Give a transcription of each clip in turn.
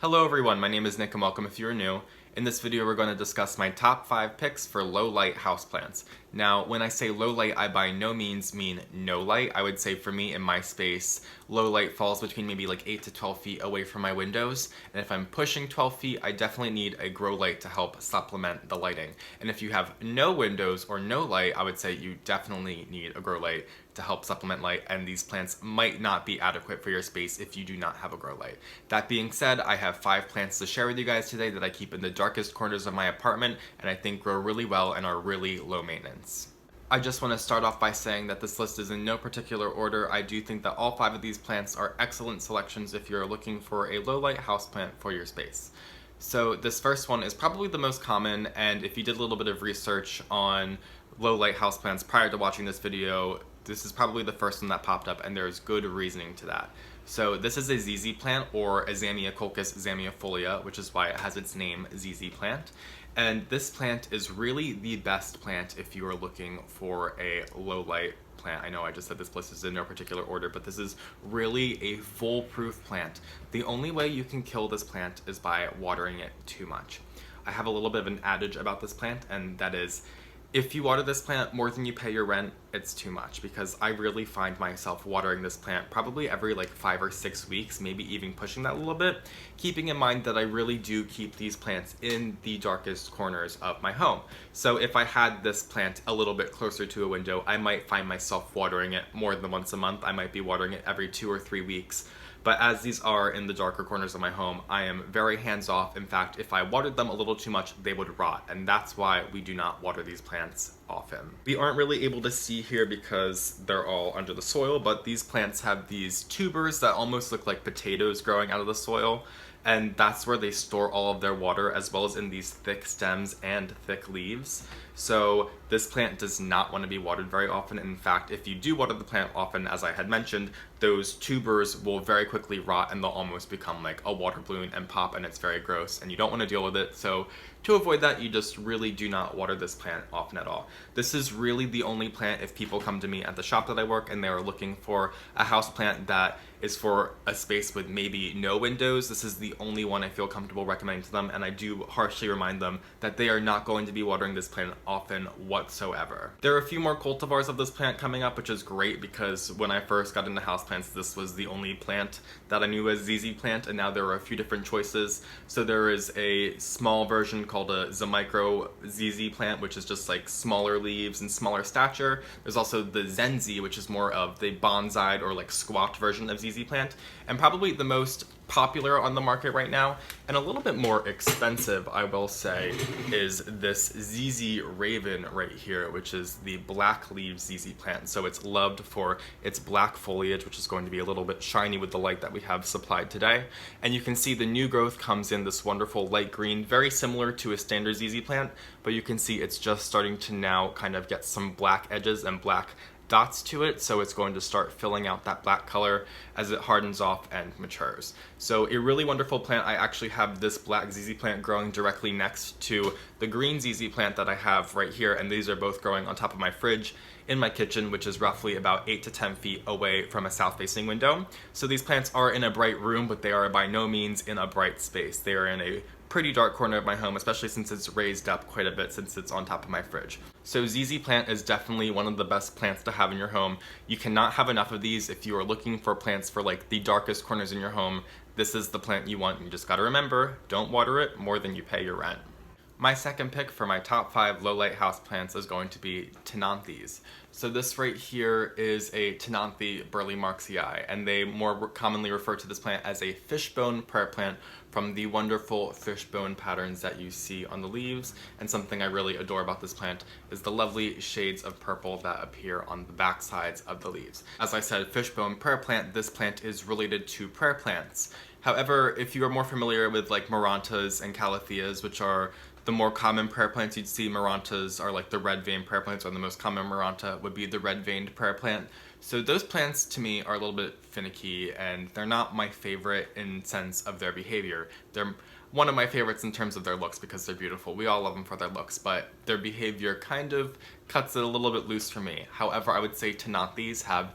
Hello everyone, my name is Nick and welcome if you're new. In this video we're going to discuss my top 5 picks for low light houseplants. Now when I say low light I by no means mean no light. I would say for me in my space low light falls between maybe like 8 to 12 feet away from my windows, and if I'm pushing 12 feet I definitely need a grow light to help supplement the lighting. And if you have no windows or no light, I would say you definitely need a grow light to help supplement light, and these plants might not be adequate for your space if you do not have a grow light. That being said, I have 5 plants to share with you guys today that I keep in the darkest corners of my apartment and I think grow really well and are really low maintenance. I just want to start off by saying that this list is in no particular order. I do think that all 5 of these plants are excellent selections if you're looking for a low light houseplant for your space. So this first one is probably the most common, and if you did a little bit of research on low light houseplants prior to watching this video, this is probably the first one that popped up, and there's good reasoning to that. So this is a ZZ plant, or a Zamioculcas zamiofolia, which is why it has its name, ZZ plant. And this plant is really the best plant if you are looking for a low light plant. I know I just said this list is in no particular order, but this is really a foolproof plant. The only way you can kill this plant is by watering it too much. I have a little bit of an adage about this plant, and that is, if you water this plant more than you pay your rent, it's too much, because I really find myself watering this plant probably every like 5 or 6 weeks, maybe even pushing that a little bit, keeping in mind that I really do keep these plants in the darkest corners of my home. So if I had this plant a little bit closer to a window, I might find myself watering it more than once a month. I might be watering it every 2 or 3 weeks. But as these are in the darker corners of my home, I am very hands-off. In fact, if I watered them a little too much, they would rot, and that's why we do not water these plants often. We aren't really able to see here because they're all under the soil, but these plants have these tubers that almost look like potatoes growing out of the soil, and that's where they store all of their water, as well as in these thick stems and thick leaves. So this plant does not want to be watered very often. In fact, if you do water the plant often, as I had mentioned, those tubers will very quickly rot and they'll almost become like a water balloon and pop, and it's very gross and you don't want to deal with it. So to avoid that, you just really do not water this plant often at all. This is really the only plant if people come to me at the shop that I work and they're looking for a house plant that is for a space with maybe no windows. This is the only one I feel comfortable recommending to them, and I do harshly remind them that they are not going to be watering this plant often whatsoever. There are a few more cultivars of this plant coming up, which is great because when I first got into houseplants, this was the only plant that I knew as ZZ plant, and now there are a few different choices. So there is a small version called a Zamicro ZZ plant, which is just like smaller leaves and smaller stature. There's also the Zenzi, which is more of the bonsai or like squat version of ZZ plant, and probably the most popular on the market right now, and a little bit more expensive, I will say, is this ZZ Raven right here, which is the black leaf ZZ plant. So it's loved for its black foliage, which is going to be a little bit shiny with the light that we have supplied today. And you can see the new growth comes in this wonderful light green, very similar to a standard ZZ plant, but you can see it's just starting to now kind of get some black edges and black dots to it, so it's going to start filling out that black color as it hardens off and matures. So a really wonderful plant. I actually have this black ZZ plant growing directly next to the green ZZ plant that I have right here, and these are both growing on top of my fridge in my kitchen, which is roughly about 8 to 10 feet away from a south-facing window. So these plants are in a bright room, but they are by no means in a bright space. They are in a pretty dark corner of my home, especially since it's raised up quite a bit since it's on top of my fridge. So ZZ plant is definitely one of the best plants to have in your home. You cannot have enough of these if you are looking for plants for like the darkest corners in your home. This is the plant you want. You just gotta remember, don't water it more than you pay your rent. My second pick for my top 5 low light houseplants is going to be Ctenanthes. So this right here is a Ctenanthe Burley Marxii, and they more commonly refer to this plant as a fishbone prayer plant from the wonderful fishbone patterns that you see on the leaves. And something I really adore about this plant is the lovely shades of purple that appear on the back sides of the leaves. As I said, fishbone prayer plant, this plant is related to prayer plants. However, if you are more familiar with like Marantas and Calatheas, which are the more common prayer plants you'd see, Marantas are like the red vein prayer plants, or the most common Maranta would be the red veined prayer plant. So those plants to me are a little bit finicky, and they're not my favorite in sense of their behavior. They're one of my favorites in terms of their looks because they're beautiful. We all love them for their looks, but their behavior kind of cuts it a little bit loose for me. However, I would say Ctenanthes have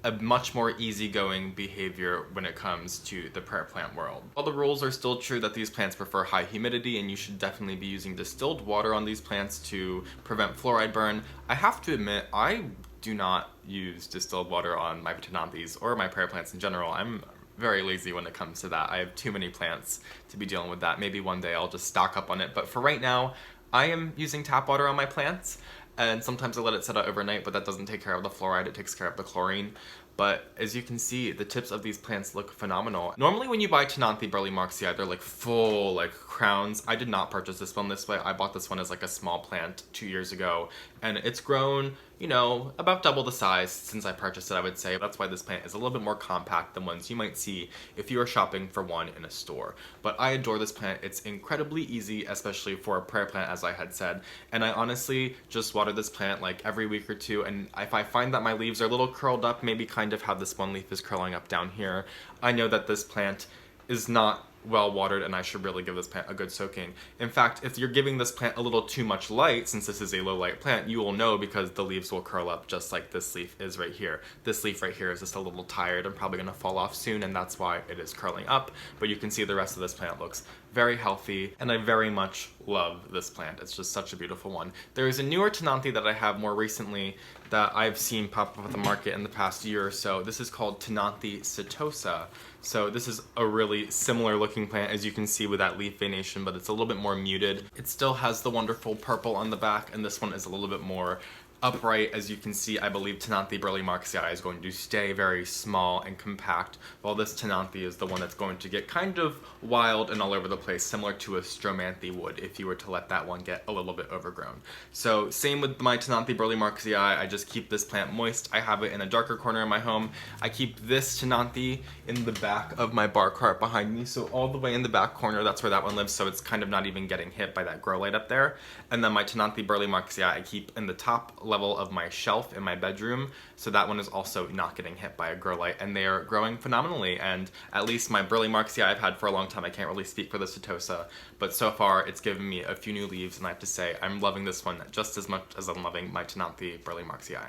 a much more easygoing behavior when it comes to the prayer plant world. While the rules are still true that these plants prefer high humidity and you should definitely be using distilled water on these plants to prevent fluoride burn, I have to admit I do not use distilled water on my Ctenanthes or my prayer plants in general. I'm very lazy when it comes to that. I have too many plants to be dealing with that. Maybe one day I'll just stock up on it, but for right now, I am using tap water on my plants, and sometimes I let it sit out overnight, but that doesn't take care of the fluoride, it takes care of the chlorine. But as you can see, the tips of these plants look phenomenal. Normally when you buy Ctenanthe Burleymarksii, they're like full like crowns. I did not purchase this one this way. I bought this one as like a small plant 2 years ago, and it's grown, you know, about double the size since I purchased it, I would say. That's why this plant is a little bit more compact than ones you might see if you are shopping for one in a store. But I adore this plant. It's incredibly easy, especially for a prayer plant, as I had said. And I honestly just water this plant like every week or two, and if I find that my leaves are a little curled up, maybe kind of how this one leaf is curling up down here, I know that this plant is not well watered and I should really give this plant a good soaking. In fact, if you're giving this plant a little too much light, since this is a low light plant, you will know because the leaves will curl up just like this leaf is right here. This leaf right here is just a little tired and probably gonna fall off soon, and that's why it is curling up, but you can see the rest of this plant looks very healthy, and I very much love this plant. It's just such a beautiful one. There is a newer Ctenanthe that I have more recently that I've seen pop up at the market in the past year or so. This is called Ctenanthe setosa. So this is a really similar looking plant, as you can see with that leaf venation, but it's a little bit more muted. It still has the wonderful purple on the back, and this one is a little bit more upright. As you can see, I believe Ctenanthe Burleymarksii is going to stay very small and compact, while this Ctenanthe is the one that's going to get kind of wild and all over the place, similar to a Stromanthe would if you were to let that one get a little bit overgrown. So same with my Ctenanthe Burleymarksii, I just keep this plant moist. I have it in a darker corner of my home. I keep this Ctenanthe in the back of my bar cart behind me, so all the way in the back corner, that's where that one lives, so it's kind of not even getting hit by that grow light up there. And then my Ctenanthe Burleymarksii I keep in the top level of my shelf in my bedroom, so that one is also not getting hit by a grow light, and they are growing phenomenally. And at least my Burleymarksii I've had for a long time. I can't really speak for the setosa, but so far it's given me a few new leaves, and I have to say I'm loving this one just as much as I'm loving my Ctenanthe Burleymarksii.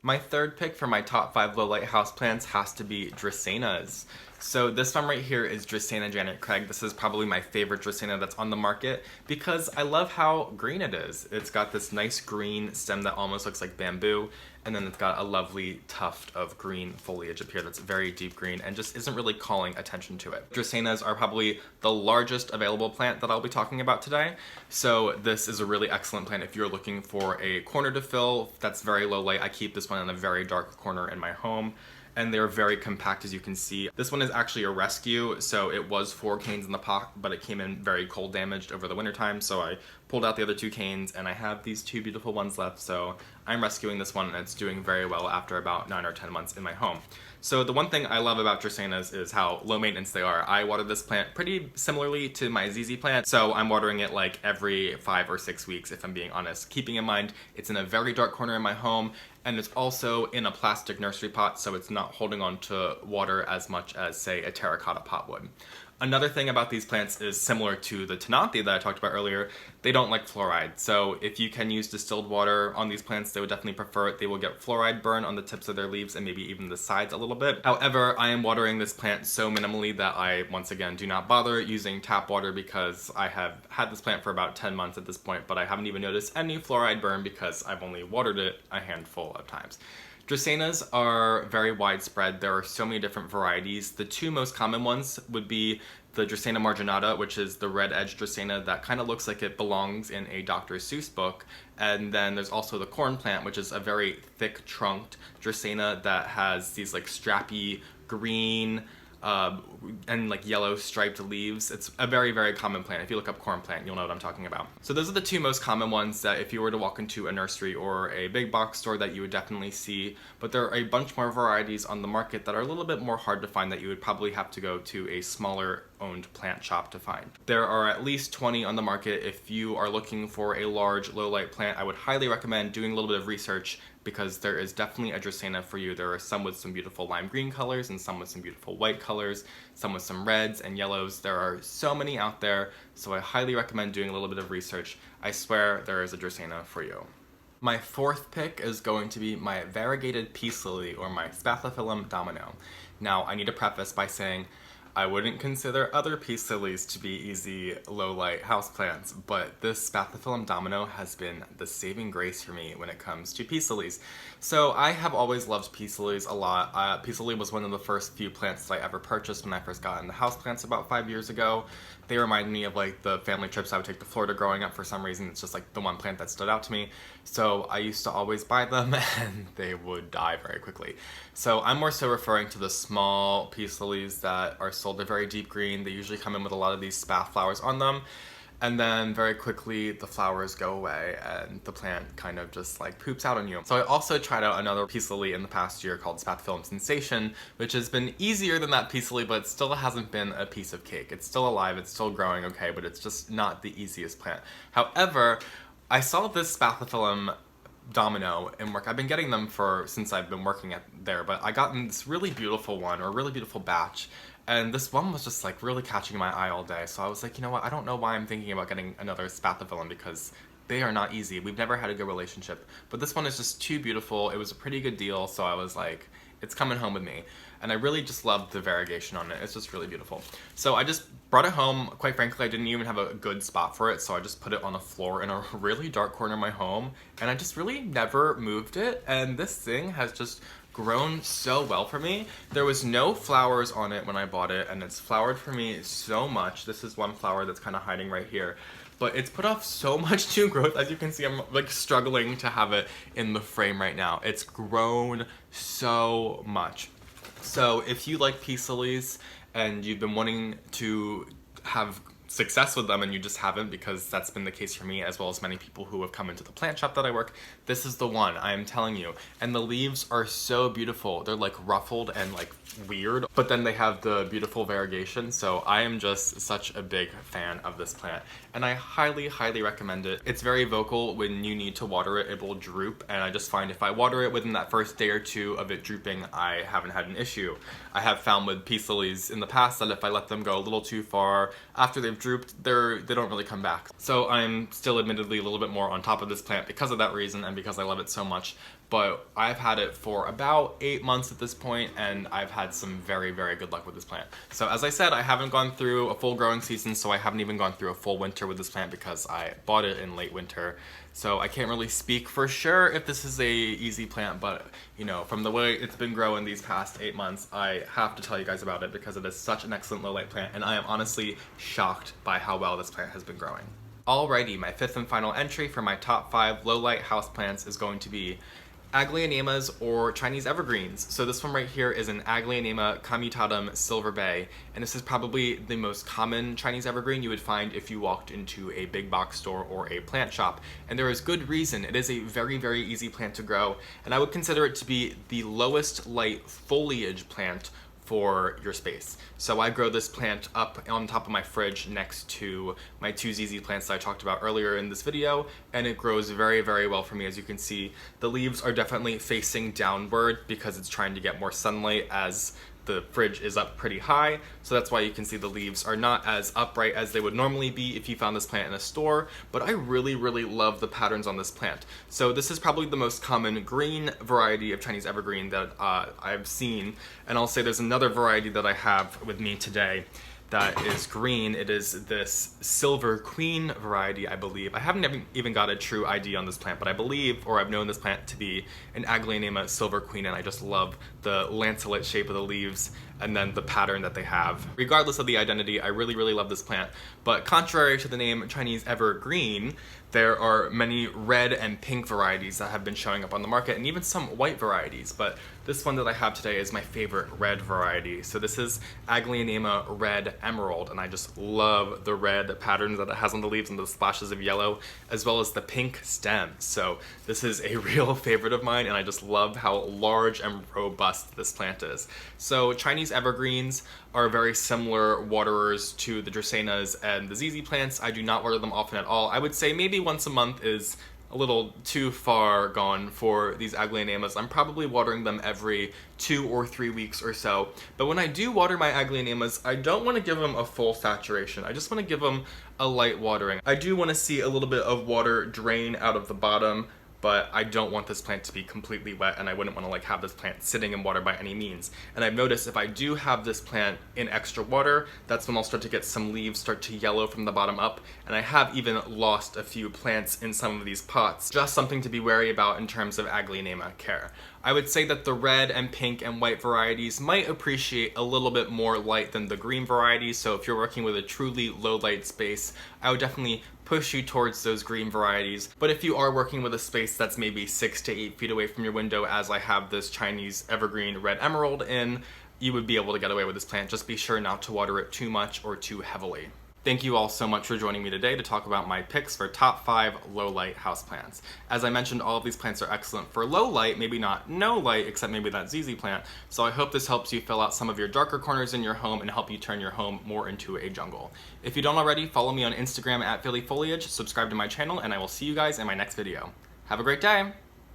My third pick for my top 5 low light houseplants has to be Dracaenas. So this one right here is Dracaena Janet Craig. This is probably my favorite Dracaena that's on the market because I love how green it is. It's got this nice green stem that almost looks like bamboo, and then it's got a lovely tuft of green foliage up here that's very deep green and just isn't really calling attention to it. Dracaenas are probably the largest available plant that I'll be talking about today, so this is a really excellent plant if you're looking for a corner to fill that's very low light. I keep this one in a very dark corner in my home, and they're very compact, as you can see. This one is actually a rescue, so it was 4 canes in the pot, but it came in very cold damaged over the winter time, so I pulled out the other 2 canes, and I have these 2 beautiful ones left, so I'm rescuing this one, and it's doing very well after about 9 or 10 months in my home. So the one thing I love about Dracaenas is how low maintenance they are. I water this plant pretty similarly to my ZZ plant, so I'm watering it like every 5 or 6 weeks if I'm being honest, keeping in mind it's in a very dark corner in my home, and it's also in a plastic nursery pot, so it's not holding on to water as much as, say, a terracotta pot would. Another thing about these plants is similar to the Ctenanthe that I talked about earlier, they don't like fluoride. So if you can use distilled water on these plants, they would definitely prefer it. They will get fluoride burn on the tips of their leaves and maybe even the sides a little bit. However, I am watering this plant so minimally that I, once again, do not bother using tap water because I have had this plant for about 10 months at this point, but I haven't even noticed any fluoride burn because I've only watered it a handful of times. Dracaenas are very widespread. There are so many different varieties. The 2 most common ones would be the Dracaena marginata, which is the red-edged Dracaena that kind of looks like it belongs in a Dr. Seuss book. And then there's also the corn plant, which is a very thick-trunked Dracaena that has these like strappy green and like yellow striped leaves. It's a very, very common plant. If you look up corn plant, you'll know what I'm talking about. So those are the 2 most common ones that if you were to walk into a nursery or a big box store that you would definitely see, but there are a bunch more varieties on the market that are a little bit more hard to find that you would probably have to go to a smaller owned plant shop to find. There are at least 20 on the market. If you are looking for a large low light plant, I would highly recommend doing a little bit of research because there is definitely a Dracaena for you. There are some with some beautiful lime green colors and some with some beautiful white colors, some with some reds and yellows. There are so many out there, so I highly recommend doing a little bit of research. I swear there is a Dracaena for you. My fourth pick is going to be my variegated peace lily, or my Spathiphyllum Domino. Now, I need to preface by saying I wouldn't consider other peace lilies to be easy low light houseplants, but this Spathiphyllum Domino has been the saving grace for me when it comes to peace lilies. So I have always loved peace lilies a lot. Peace lily was one of the first few plants that I ever purchased when I first got into houseplants about 5 years ago. They remind me of like the family trips I would take to Florida growing up. For some reason, it's just like the one plant that stood out to me. So I used to always buy them and they would die very quickly. So I'm more so referring to the small peace lilies that are sold. They're very deep green. They usually come in with a lot of these spath flowers on them. And then very quickly the flowers go away and the plant kind of just like poops out on you. So I also tried out another peace lily in the past year called Spathiphyllum Sensation, which has been easier than that peace lily, but it still hasn't been a piece of cake. It's still alive, it's still growing okay, but it's just not the easiest plant. However, I saw this Spathiphyllum Domino in work. I've been getting them since I've been working there, but I got this really beautiful one, or a really beautiful batch, and this one was just like really catching my eye all day. So I was like, you know what, I don't know why I'm thinking about getting another Spathiphyllum, because they are not easy. We've never had a good relationship, but this one is just too beautiful. It was a pretty good deal, so I was like, it's coming home with me. And I really just loved the variegation on it. It's just really beautiful. So I just brought it home. Quite frankly, I didn't even have a good spot for it, so I just put it on the floor in a really dark corner of my home, and I just really never moved it, and this thing has just grown so well for me. There was no flowers on it when I bought it, and it's flowered for me so much. This is one flower that's kind of hiding right here. But it's put off so much new growth. As you can see, I'm like struggling to have it in the frame right now. It's grown so much. So if you like peace lilies and you've been wanting to have success with them and you just haven't, because that's been the case for me as well as many people who have come into the plant shop that I work, this is the one, I am telling you. And the leaves are so beautiful. They're like ruffled and like weird, but then they have the beautiful variegation. So I am just such a big fan of this plant, and I highly, highly recommend it. It's very vocal when you need to water it. It will droop, and I just find if I water it within that first day or two of it drooping, I haven't had an issue. I have found with peace lilies in the past that if I let them go a little too far after they've drooped, they don't really come back. So I'm still admittedly a little bit more on top of this plant because of that reason and because I love it so much. But I've had it for about 8 months at this point, and I've had some very, very good luck with this plant. So as I said, I haven't gone through a full growing season, so I haven't even gone through a full winter with this plant because I bought it in late winter. So I can't really speak for sure if this is a easy plant, but you know, from the way it's been growing these past 8 months, I have to tell you guys about it because it is such an excellent low light plant, and I am honestly shocked by how well this plant has been growing. Alrighty, my fifth and final entry for my top 5 low light houseplants is going to be Aglaonemas, or Chinese evergreens. So this one right here is an Aglaonema commutatum silver bay, and this is probably the most common Chinese evergreen you would find if you walked into a big box store or a plant shop. And there is good reason. It is a very, very easy plant to grow, and I would consider it to be the lowest light foliage plant for your space. So I grow this plant up on top of my fridge next to my 2 ZZ plants that I talked about earlier in this video, and it grows very, very well for me. As you can see, the leaves are definitely facing downward because it's trying to get more sunlight as the fridge is up pretty high, so that's why you can see the leaves are not as upright as they would normally be if you found this plant in a store, but I really, really love the patterns on this plant. So this is probably the most common green variety of Chinese evergreen that I've seen, and I'll say there's another variety that I have with me today that is green. It is this Silver Queen variety, I believe. I haven't even got a true ID on this plant, but I believe, or I've known this plant to be an Aglaonema Silver Queen, and I just love the lanceolate shape of the leaves and then the pattern that they have. Regardless of the identity, I really, really love this plant. But contrary to the name Chinese Evergreen, there are many red and pink varieties that have been showing up on the market, and even some white varieties, but this one that I have today is my favorite red variety. So this is Aglaonema Red Emerald, and I just love the red patterns that it has on the leaves and the splashes of yellow, as well as the pink stems. So this is a real favorite of mine, and I just love how large and robust this plant is. So Chinese evergreens are very similar waterers to the Dracaenas and the ZZ plants. I do not water them often at all. I would say maybe once a month is a little too far gone for these Aglaonemas. I'm probably watering them every 2 or 3 weeks or so. But when I do water my Aglaonemas, I don't want to give them a full saturation. I just want to give them a light watering. I do want to see a little bit of water drain out of the bottom but I don't want this plant to be completely wet, and I wouldn't want to like have this plant sitting in water by any means. And I've noticed if I do have this plant in extra water, that's when I'll start to get some leaves start to yellow from the bottom up, and I have even lost a few plants in some of these pots. Just something to be wary about in terms of Aglaonema care. I would say that the red and pink and white varieties might appreciate a little bit more light than the green varieties, so if you're working with a truly low light space, I would definitely push you towards those green varieties. But if you are working with a space that's maybe 6 to 8 feet away from your window, as I have this Chinese evergreen red emerald in, you would be able to get away with this plant. Just be sure not to water it too much or too heavily. Thank you all so much for joining me today to talk about my picks for top 5 low light houseplants. As I mentioned, all of these plants are excellent for low light, maybe not no light, except maybe that ZZ plant. So I hope this helps you fill out some of your darker corners in your home and help you turn your home more into a jungle. If you don't already, follow me on Instagram at Foliage, subscribe to my channel, and I will see you guys in my next video. Have a great day!